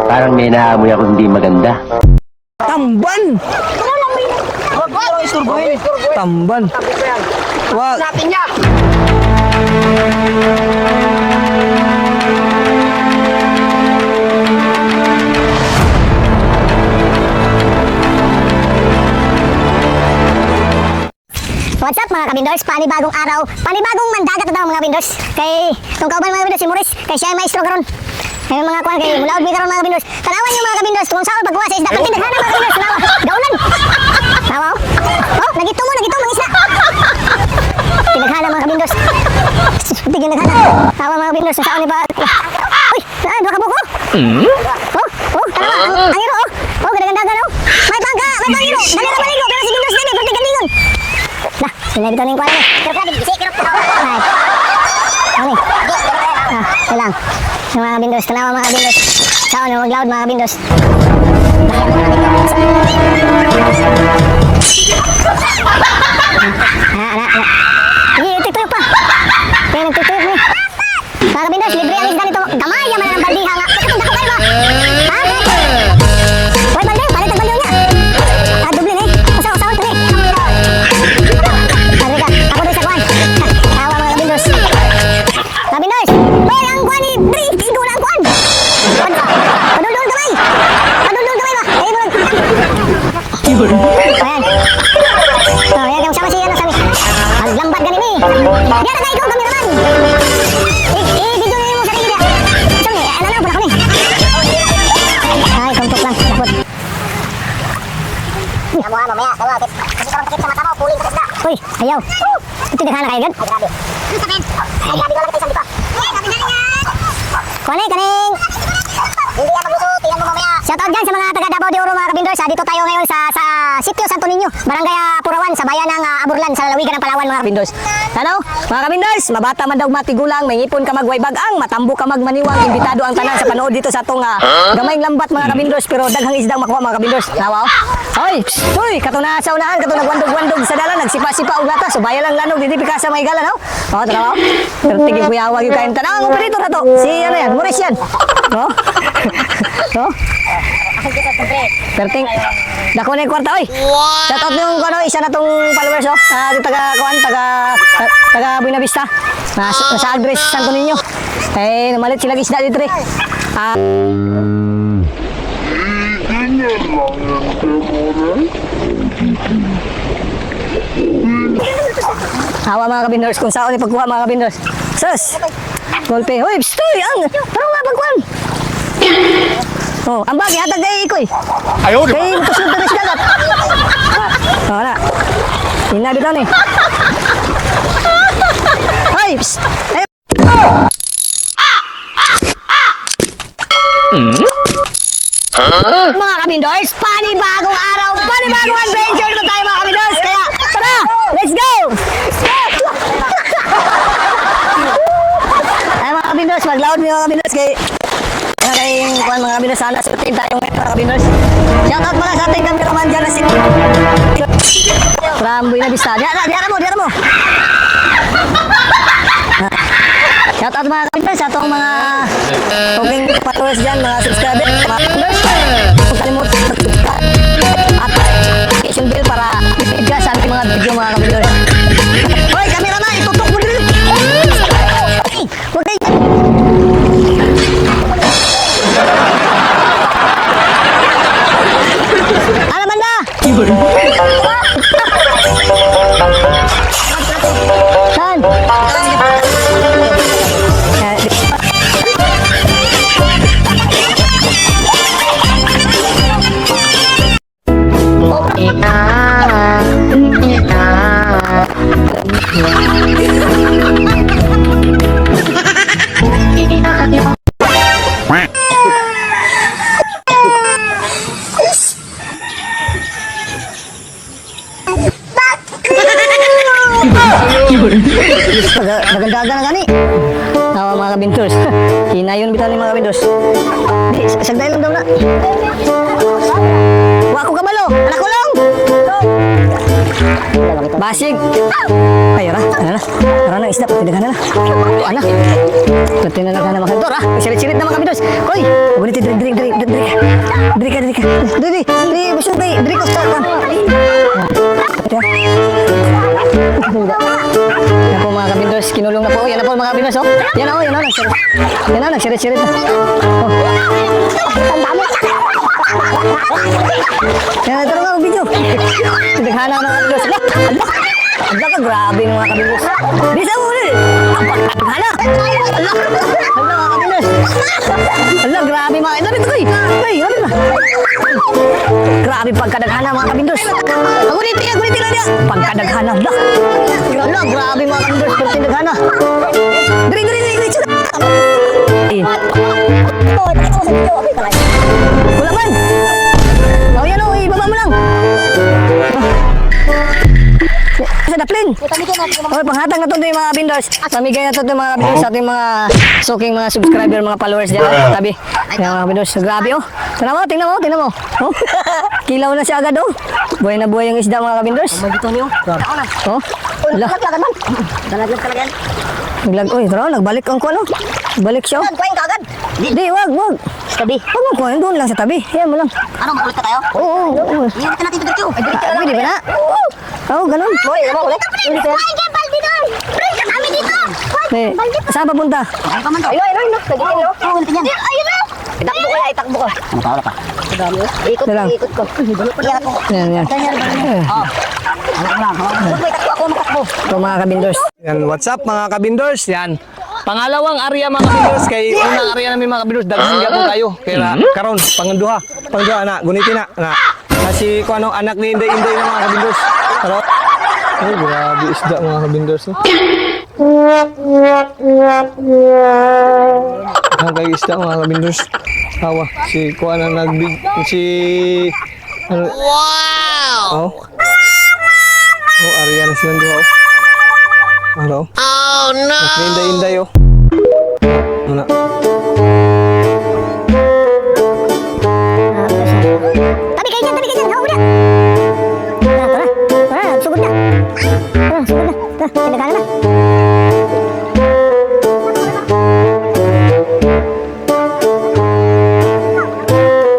Parang may naamoy ako hindi maganda. Tamban! Wag mo lang isturbuhin. Tamban. Wag. Natin niya. What's up mga kabindors? Panibagong araw, panibagong mandagat na daw mga kabindors. Kay itong kauban mga kabindors, si Morris, kay siya ay maestro karon. Kay mga kuan kay mulaod mi karon mga kabindors. Tanawan niyo mga kabindors kung saan pagkuha sa isda. Pagtindahan mga kabindors, tanawa. Gaulan. Tawa. Oh, nagito mga isda. Tinaghala mga kabindors. Tigil naghana. Tawa mga kabindors, saan ni ba? Uy, saan ba kabuko? Tanawa. Ang iro. Oh, ganda-ganda oh. May bangka, iro. Dali na maligo, pero si Bindos din, pwede galingon. Lah, sila dito na yung kuwan eh. Kirap. Ano eh? Kailang. Sa mga kabindos, tanawa mga kabindos. Saan na maglaod mga kabindos. Sige, tutuyok pa. Kaya nagtutuyok mo eh. Mga kabindos, libre ang isda nito. Gamay, yaman na ng baldiha nga. Dako kayo ba? Ha? Uy, balde, palit ang baldiho niya. Dublin eh. Usaw-usaw ito eh. Ako doon sa kuwan. Tawa mga kabindos. Kabindos! Well, ang kuwan ni Drink! Igo na ang kuwan! Padul-dul kamay! Padul-dul kamay ba? Ayun mo lang! Ayan. Ayan, yung sama siya na sabi. Maglambat ganin eh! Diyan na ikaw, kameraman! I-video na yung sarili niya! Saan eh? Ano na, pala ko eh! Ay, kumtok lang. Lapot. Mamaya, tawa. Kasi karang takip sa mata mo, puling ka isda. Uy, ayaw. Ito na kayo agad? Ay, grabe. Ay, grabe ka lang kita isang dito. Kuaning, kaning. Hindi yan magluto, tingnan mo mamaya. Shoutout dyan sa mga taga Davao de Oro mga kabindors. Dito tayo ngayon sa Sitio Santo Niño, Barangay Apurawan, sa bayan ng Aburlan, sa lalawigan ng Palawan mga kabindors. Ano? Mga kabindors, mabata man daw matigulang, may ngipon ka magway bagang, matambo ka magmaniwang, imbitado ang tanan sa panood dito sa itong gamayng lambat mga kabindors, pero daghang isdang makuha mga kabindors. Nawaw? Hoy, katuna sa unahan, katuna nagwandog-wandog sa dalan, nagsipa-sipa og lata, so bayan lang lanog, hindi pika sa may galan, no? Oh, tanaw. Pero tigil ko yawag yung kain tanang, ang operator na to. Si ano yan, Morris yan. No? No? Perting, dako na yung kwarta, oy. Shout out yung ano, isa na tong followers, oh. Taga Buena Vista. Sa address Santo Niño. Eh, namalit sila isda dito, eh. Hawa mga kabindors, kung saan ni pagkuha mga kabindors. Sus! Golpe, hoy, stoy! Parang nga pagkuhan! Oh, ang bagay, hatag kay Ikoy. Ayaw, di ba? Kay kusog na rin dagat. Oh, na. Hina dito ni. Hoy, psst! Mga kabindors, panibagong araw, panibagong adventure na tayo mga kabindors. Kaya, tara, let's go! Ay mga kabindors, maglaod mga kabindors kay mga kabindors, sana sa team tayo mga kabindors. Shoutout pala sa ating cameraman dyan na si from Buena Vista. Diara mo. Shoutout mga kabindors sa itong mga talking followers dyan, mga subscribers, mga kabindors. Kung kalimutan mag-subscribe at notification bell para i-feed sa ating mga video mga kabindors. Hoy, cameraman, itutok mo din. Huwag kayo. Ano man na? Saan? Maganda na gani. Tawa mga kabindors. Hinayon bitaw ni mga kabindors. Di, sagday lang daw na. Wa ko kabalo, anak ko lang. Wala makita Basig. Ay, ara. Ano na? Ara na, isda. Pinagana na. Ano? Pati na nagana mga kantor, ha? Sirit-sirit na mga kabindos. Koy! Ulit, diri ka. Diri, busog kay. Diri ko sa kan. Yan po mga kabindos, kinulong na po. Yan na po mga kabindos, oh. Yan na, nagsirit. Yan na, nagsirit-sirit na. Oh. Yan, ito na video. Tinaghanan ng kabindos. Ala ka, grabe mga kabindos. Bisa mo ulit. Hala. Ala mga kabindos. Ala, grabe mga. Ito rin ito, koy. Ano na? Grabe pagkadaghana mga kabindos. Agulitin lang niya. Pagkadaghana. Ala, grabe mga kabindos. Pagkadaghana. Diri. Wala man. Oh, yan o. Ibaba mo lang. Sa daplin. Oh, panghatag na to yung mga bindors. Pamigay na to yung mga bindors sa ating mga suking mga subscriber, mga followers dyan. Tabi. Yung mga bindors. Grabe oh. Tingnan mo. Oh. Kilaw na siya agad oh. Buhay na buhay yung isda mga bindors. Oh. Dalaglag talaga yan. Oy, nagbalik ang kuno. Balik siya. Kuhain ka agad. Di, wag. Tabi. Huwag mo kuhain, doon lang sa tabi. Yan mo lang. Ano, makulit ka tayo? Oo. Iyan ka natin dito. Ay, dito. Pwede ba na? Oo, ganun. Boy, ano ulit? Ay, kaya baldi doon. Kami dito. Saan papunta? Ay, paman to. Ayun. Nagiging no? Oo, ulit yan. Ayun na. Itakbo ko. Ano ka, wala pa. Ikot ko. Iyan ako. Yan. Oo. Takbo. Ito mga kabindors. Yan, what's up mga kabindors? Yan. Pangalawang area mga kabindors kay unang area namin mga kabindors daghan gyapon tayo. Kaya karon pangduha na gunitin na. Kasi ko ano anak ni Inday na mga kabindors. Pero ay grabe isda mga kabindors. Ang kay isda mga kabindors. Hawa si ko ana nagbig si ano, wow. Oh, area na silang duha. Ano? Oh no! Inday oh. Ano? Tabi kayo dyan. Hau na. Tara. Sugod na. Pinagana na.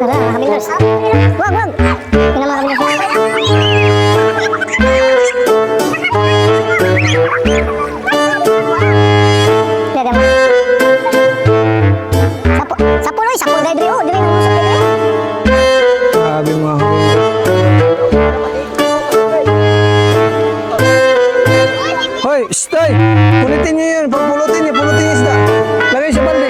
Tara, mga kabindors. Wag. Tingnan mga kabindors. Sapul gay diri diri nang usap diri. Grabe mga kabindors. Hoy, stay! Pulutin niyo yun. Pulutin niyo isda. Lagay sa balde.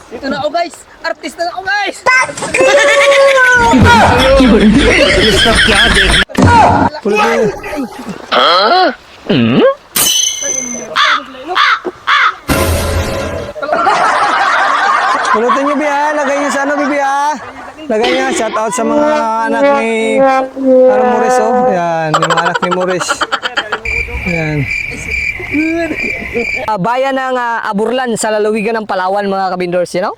Dito na ako guys. Artista na ako guys. Pulutin niyo. Pulutin niyo biya. Lagay niyo sa ano biya. Lagay niya. Shout out sa mga anak ni Morris oh. Yan. Yung mga anak ni Morris. Yan. Bayan ng Aburlan sa lalawigan ng Palawan mga kabindors, you know?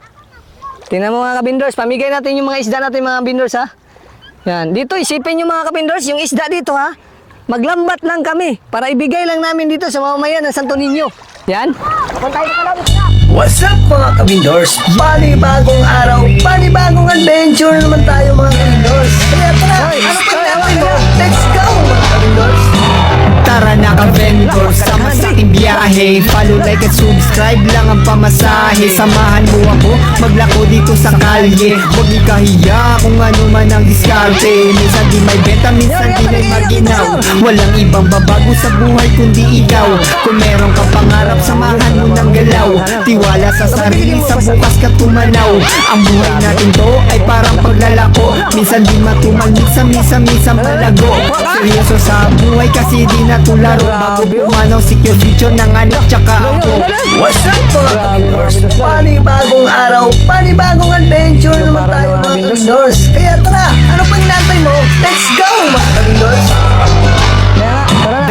Tingnan mo mga kabindors, pamigay natin yung mga isda natin mga kabindors ha. Yan, dito isipin nyo mga kabindors, yung isda dito ha. Maglambat lang kami para ibigay lang namin dito sa mamamayan ng Santo Niño. Yan. What's up mga kabindors? Panibagong araw, panibagong adventure naman tayo mga kabindors. Kaya tara, ano pa natin mo? Let's go mga kabindors! Tara na ka-vendors, sama sa ating biyahe. Follow, like at subscribe lang ang pamasahe. Samahan mo ako, maglako dito sa kalye. Huwag ikahiya kung ano man ang diskarte. Minsan di may benta, minsan di may maginaw. Walang ibang babago sa buhay kundi ikaw. Kung meron kang pangarap, samahan mo ng galaw. Tiwala sa sarili, sa bukas ka tumanaw. Ang buhay natin to ay parang paglalako. Minsan di matumal, minsan malago. Seryoso sa buhay kasi di natularo. Bago pumanaw si future ng anak tsaka ako. What's up mga kabindors? Panibagong araw, panibagong adventure naman tayo mga kabindors. Kaya tara, ano pang nantay mo? Let's go mga kabindors!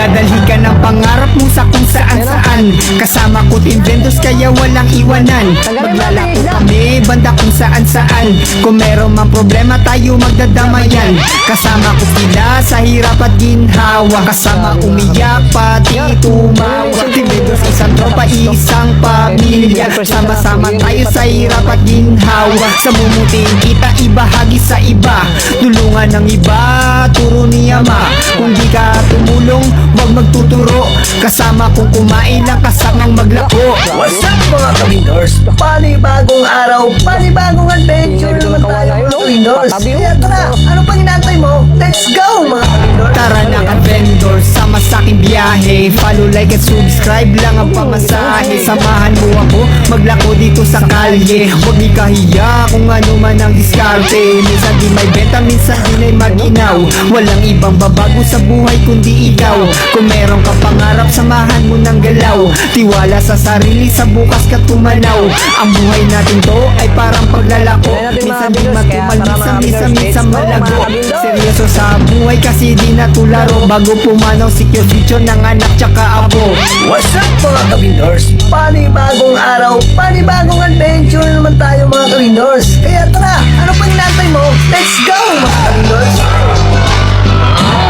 Dadalhin ka ng pangarap mo sa kung saan saan. Kasama ko Team Vendos kaya walang iwanan. Maglalako kami banda kung saan saan. Kung meron mang problema tayo magdadamayan. Kasama ko sila sa hirap at ginhawa. Kasama umiyak pati tumawa. Team Vendos isang tropa isang pamilya. Sama-sama tayo sa hirap at ginhawa. Sa mumuting kita ibahagi sa iba. Tulungan ng iba, turo ni Ama. Kung di ka tumulong, wag magtuturo. Kasama kung kumain lang kasamang maglako. What's up mga kabindors? Panibagong araw, panibagong adventure naman tayo mga kabindors. Kaya tara, ano pang inaantay mo? Let's go mga kabindors. Tara na kabindors, sama sa aking biyahe. Follow, like at subscribe lang ang pamasahe. Samahan mo ako, maglako dito sa kalye. Huwag ni kahiya kung ano man ang diskarte. Minsan di may benta, minsan di na'y maginaw. Walang ibang babago sa buhay kundi ikaw. Kung meron ka pangarap, samahan mo ng galaw. Tiwala sa sarili, sa bukas ka tumanaw. Ang buhay natin to ay parang paglalako. Minsan di matumal, minsan malago. Seryoso sa buhay kasi di natularo. Bago pumanaw, secure future ng anak tsaka apo. What's up mga kabindors? Panibagong araw, panibagong adventure naman tayo mga kabindors. Kaya tara, ano pang inaantay mo? Let's go mga kabindors!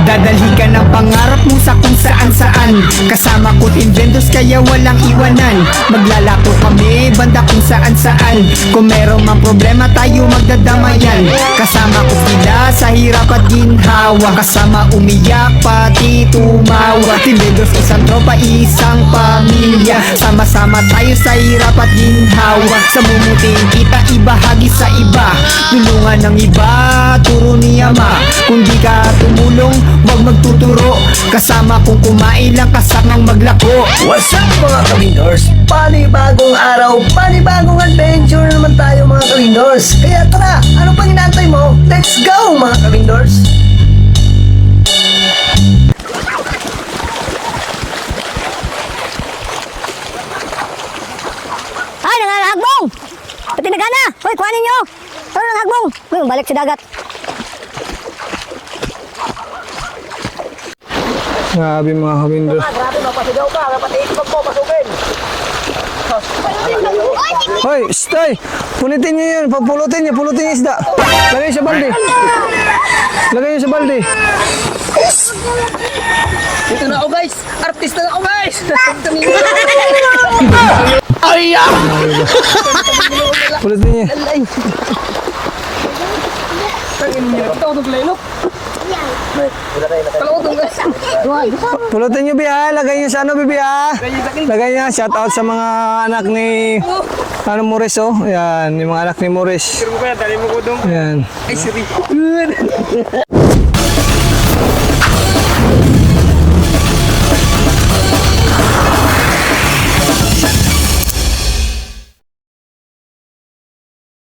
Dadalhin ka ng pangarap mo sa kung saan saan. Kasama ko Team Vendos kaya walang iwanan. Maglalako kami banda kung saan saan. Kung meron mang problema tayo magdadamayan. Kasama ko sila sa hirap at ginhawa. Kasama umiyak pati tumawa. Team Vendos isang tropa isang pamilya. Sama-sama tayo sa hirap at ginhawa. Sa mumuting kita ibahagi sa iba. Tulungan ng iba, turo ni Ama. Kung di ka tumulong, wag magtuturo. Kasama kung kumain lang kasamang maglako. What's up mga kabindors? Panibagong araw, panibagong adventure naman tayo mga kabindors. Kaya tara, ano pang inaantay mo? Let's go mga kabindors! Ay, nangangahagbong! Pati nagana! Hoy, kuhanin nyo! Ano nangahagbong? Uy, balik sa dagat. Grabe mga kabindors. Grabe, mapasigaw ka. Dapat ikot mo, pasukin. Hoy, stay! Punitin nyo yun, pulutin nyo yung isda. Lagay sa balde. Lagay nyo sa balde. Dito na ako guys! Artista na ako guys! Pulutin nyo. Pulutin nyo, Biha. Lagay nyo sa ano, Biha. Lagay nyo. Shout out sa mga anak ni Maurice, oh. Yan, yung mga anak ni Maurice. Yan. Ay, siri.